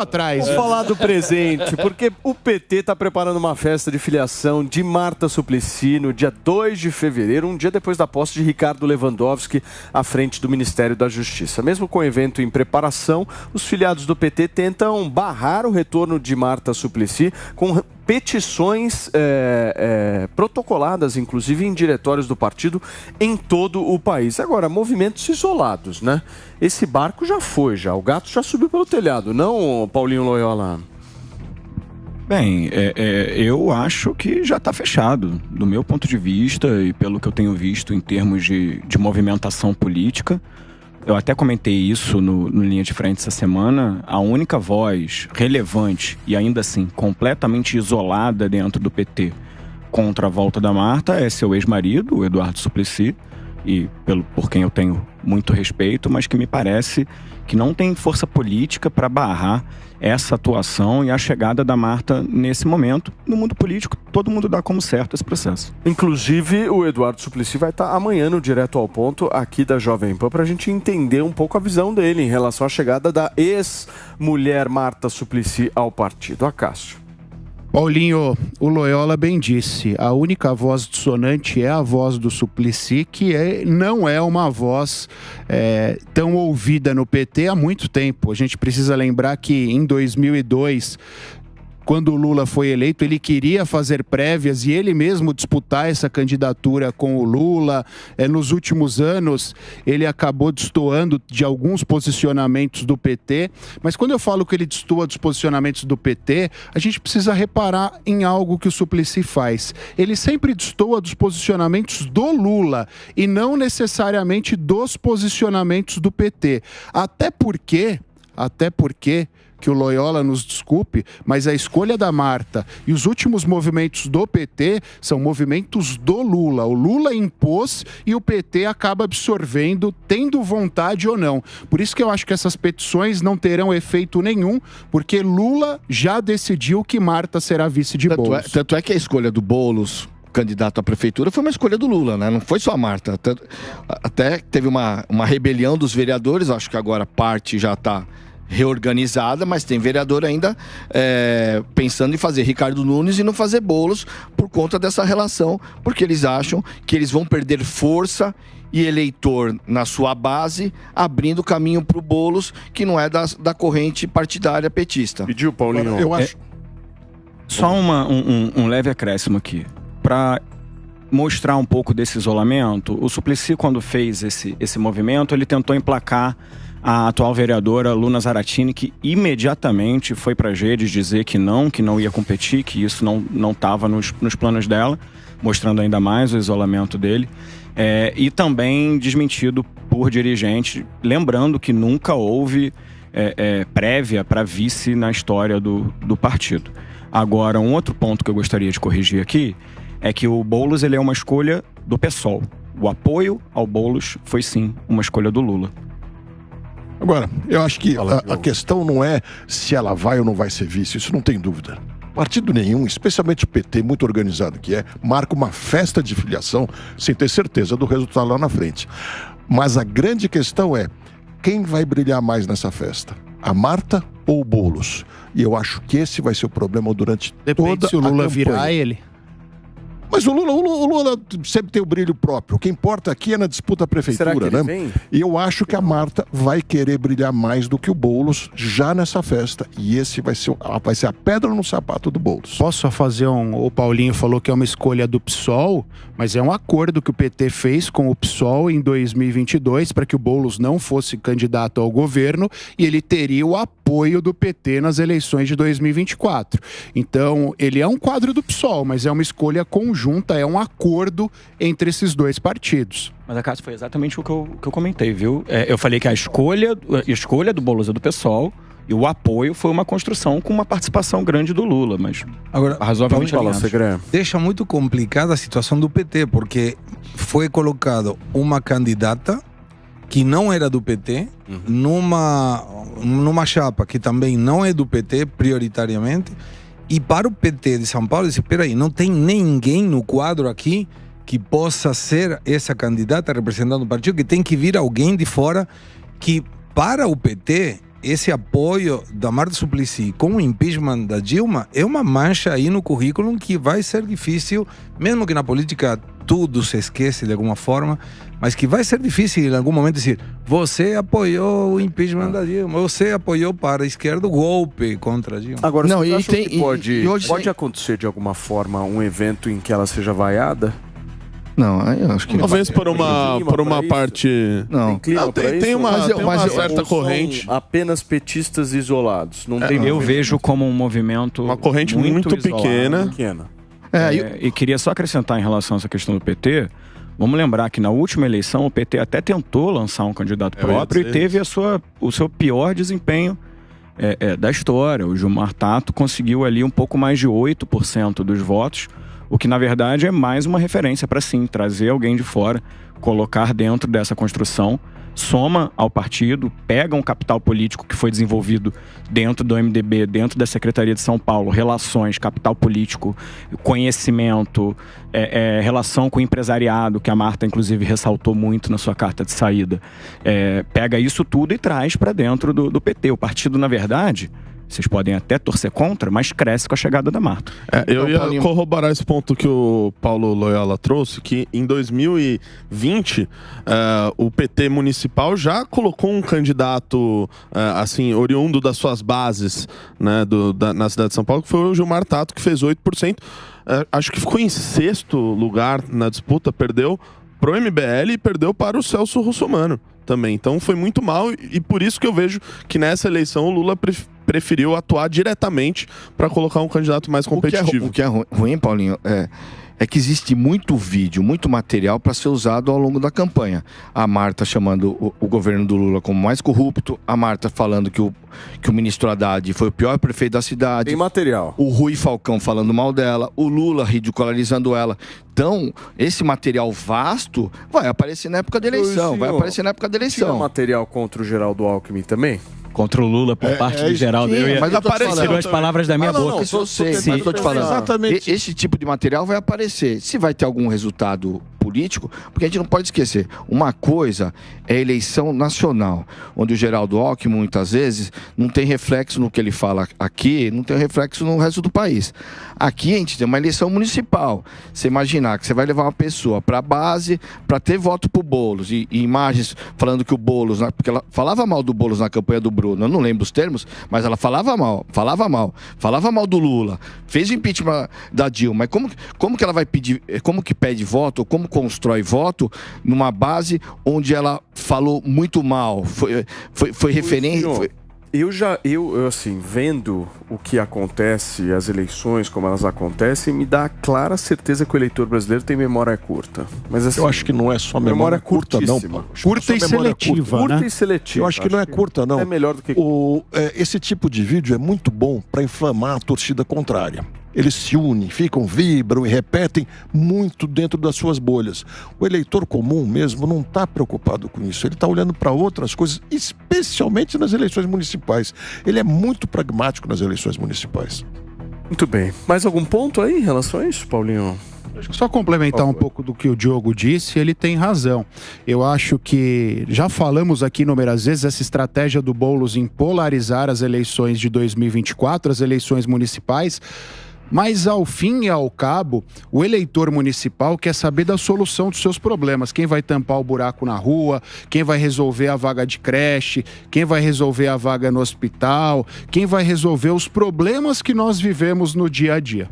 atrás. Vamos falar do presente, porque o PT está preparando uma festa de filiação de Marta Suplicy no dia 2 de fevereiro, um dia depois da posse de Ricardo Lewandowski à frente do Ministério da Justiça. Mesmo com o evento em preparação, os filiados do PT tentam barrar o retorno de Marta Suplicy com petições protocoladas, inclusive em diretórios do partido em todo o país. Agora, movimentos isolados, né? Esse barco já foi, o gato já subiu pelo telhado, não, Paulinho Loyola? Bem, eu acho que já está fechado, do meu ponto de vista e pelo que eu tenho visto em termos de movimentação política. Eu até comentei isso no Linha de Frente essa semana. A única voz relevante e ainda assim completamente isolada dentro do PT contra a volta da Marta é seu ex-marido, o Eduardo Suplicy, e por quem eu tenho muito respeito, mas que me parece que não tem força política para barrar essa atuação e a chegada da Marta nesse momento. No mundo político, todo mundo dá como certo esse processo. Inclusive, o Eduardo Suplicy vai estar amanhã no Direto ao Ponto, aqui da Jovem Pan, para a gente entender um pouco a visão dele em relação à chegada da ex-mulher Marta Suplicy ao partido. Acácio. Paulinho, o Loyola bem disse, a única voz dissonante é a voz do Suplicy, que não é uma voz tão ouvida no PT há muito tempo. A gente precisa lembrar que em 2002... quando o Lula foi eleito, ele queria fazer prévias e ele mesmo disputar essa candidatura com o Lula. Nos últimos anos, ele acabou destoando de alguns posicionamentos do PT. Mas quando eu falo que ele destoa dos posicionamentos do PT, a gente precisa reparar em algo que o Suplicy faz. Ele sempre destoa dos posicionamentos do Lula e não necessariamente dos posicionamentos do PT. Até porque que o Loyola nos desculpe, mas a escolha da Marta e os últimos movimentos do PT são movimentos do Lula. O Lula impôs e o PT acaba absorvendo, tendo vontade ou não. Por isso que eu acho que essas petições não terão efeito nenhum, porque Lula já decidiu que Marta será vice de Boulos. Tanto é que a escolha do Boulos, candidato à prefeitura, foi uma escolha do Lula, né? Não foi só a Marta. Até teve uma rebelião dos vereadores, acho que agora a parte já está reorganizada, mas tem vereador ainda pensando em fazer Ricardo Nunes e não fazer Boulos por conta dessa relação, porque eles acham que eles vão perder força e eleitor na sua base, abrindo caminho para o Boulos, que não é da corrente partidária petista. Pediu, Paulinho? Eu acho... Só um leve acréscimo aqui. Para mostrar um pouco desse isolamento, o Suplicy, quando fez esse movimento, ele tentou emplacar a atual vereadora Luna Zaratini, que imediatamente foi para as redes dizer que não ia competir, que isso não estava nos planos dela, mostrando ainda mais o isolamento dele. E também desmentido por dirigente, lembrando que nunca houve prévia para vice na história do partido. Agora, um outro ponto que eu gostaria de corrigir aqui é que o Boulos ele é uma escolha do PSOL. O apoio ao Boulos foi sim uma escolha do Lula. Agora, eu acho que a questão não é se ela vai ou não vai ser vice, isso não tem dúvida. Partido nenhum, especialmente o PT, muito organizado que marca uma festa de filiação sem ter certeza do resultado lá na frente. Mas a grande questão é, quem vai brilhar mais nessa festa? A Marta ou o Boulos? E eu acho que esse vai ser o problema durante toda a campanha. Depende se o Lula virar ele. Mas o Lula sempre tem o brilho próprio. O que importa aqui é na disputa à prefeitura, Será que ele né? vem? E eu acho que a Marta vai querer brilhar mais do que o Boulos já nessa festa. E esse vai ser a pedra no sapato do Boulos. Posso só fazer O Paulinho falou que é uma escolha do PSOL, mas é um acordo que o PT fez com o PSOL em 2022 para que o Boulos não fosse candidato ao governo e ele teria o apoio do PT nas eleições de 2024. Então, ele é um quadro do PSOL, mas é uma escolha conjunta, é um acordo entre esses dois partidos. Mas, Acácio, foi exatamente o que eu comentei, viu? Eu falei que a escolha do Boulos é do PSOL e o apoio foi uma construção com uma participação grande do Lula, mas agora, razoavelmente deixa muito complicada a situação do PT, porque foi colocado uma candidata que não era do PT, numa chapa que também não é do PT, prioritariamente, e para o PT de São Paulo, disse, peraí, não tem ninguém no quadro aqui que possa ser essa candidata representando o partido, que tem que vir alguém de fora que, para o PT, esse apoio da Marta Suplicy com o impeachment da Dilma é uma mancha aí no currículo que vai ser difícil, mesmo que na política tudo se esquece de alguma forma, mas que vai ser difícil em algum momento dizer: você apoiou o impeachment da Dilma, você apoiou para a esquerda o golpe contra a Dilma. Agora, Não, você e acha tem- que pode tem- acontecer de alguma forma um evento em que ela seja vaiada? Não, aí eu acho que não. Talvez por uma pra isso? parte... Não. clima Não, pra tem isso? uma, Mas tem uma eu- certa Ou são corrente. apenas petistas isolados. Não tem Eu vejo como um movimento Uma corrente muito isolado. pequena. pequena. E queria só acrescentar em relação a essa questão do PT. Vamos lembrar que na última eleição o PT até tentou lançar um candidato Eu ia próprio e dizer teve o seu pior desempenho da história. O Gilmar Tato conseguiu ali um pouco mais de 8% dos votos, o que na verdade é mais uma referência para sim trazer alguém de fora, colocar dentro dessa construção, soma ao partido, pega um capital político que foi desenvolvido dentro do MDB, dentro da Secretaria de São Paulo, relações, capital político, conhecimento, relação com o empresariado, que a Marta inclusive ressaltou muito na sua carta de saída. Pega isso tudo e traz para dentro do PT. O partido, na verdade, vocês podem até torcer contra, mas cresce com a chegada da Marta. Eu ia Paulinho, corroborar esse ponto que o Paulo Loyola trouxe, que em 2020 o PT municipal já colocou um candidato assim, oriundo das suas bases, né, na cidade de São Paulo, que foi o Gilmar Tato, que fez 8%. Acho que ficou em 6º lugar na disputa, perdeu pro MBL e perdeu para o Celso Russomano também. Então foi muito mal e por isso que eu vejo que nessa eleição o Lula preferiu atuar diretamente para colocar um candidato mais competitivo. O que é ruim, Paulinho, é que existe muito vídeo, muito material para ser usado ao longo da campanha. A Marta chamando o governo do Lula como mais corrupto, a Marta falando que o ministro Haddad foi o pior prefeito da cidade, Tem material. o Rui Falcão falando mal dela, o Lula ridicularizando ela. Então, esse material vasto vai aparecer na época da eleição, Tinha material contra o Geraldo Alckmin também? Contra o Lula por parte do Geraldo. Sim, mas eu tô te Tirou falando. as palavras da minha boca. Isso eu sei, mas eu tô te falando. Exatamente. Esse tipo de material vai aparecer. Se vai ter algum resultado político, porque a gente não pode esquecer. Uma coisa é a eleição nacional, onde o Geraldo Alckmin, muitas vezes, não tem reflexo no que ele fala aqui, não tem reflexo no resto do país. Aqui a gente tem uma eleição municipal. Você imaginar que você vai levar uma pessoa para a base, para ter voto pro Boulos, e imagens falando que o Boulos, porque ela falava mal do Boulos na campanha do Bruno, eu não lembro os termos, mas ela falava mal do Lula, fez o impeachment da Dilma. Mas como que ela vai pedir, como que pede voto, ou como constrói voto numa base onde ela falou muito mal, foi referência... Eu assim, vendo o que acontece, as eleições, como elas acontecem, me dá a clara certeza que o eleitor brasileiro tem memória curta. Mas assim, Eu acho que não é só memória curta, não, curtíssima. Paulo. Acho que não é Curta só e memória seletiva, curta. Curta né? e seletiva. Eu acho que não é curta, não. É melhor do que... Esse tipo de vídeo é muito bom para inflamar a torcida contrária. Eles se unem, vibram e repetem muito dentro das suas bolhas. O eleitor comum mesmo não está preocupado com isso. Ele está olhando para outras coisas, especialmente nas eleições municipais. Ele é muito pragmático nas eleições municipais. Muito bem. Mais algum ponto aí em relação a isso, Paulinho? Só complementar um pouco do que o Diogo disse, ele tem razão. Eu acho que já falamos aqui inúmeras vezes essa estratégia do Boulos em polarizar as eleições de 2024, as eleições municipais. Mas, ao fim e ao cabo, o eleitor municipal quer saber da solução dos seus problemas. Quem vai tampar o buraco na rua, quem vai resolver a vaga de creche, quem vai resolver a vaga no hospital, quem vai resolver os problemas que nós vivemos no dia a dia.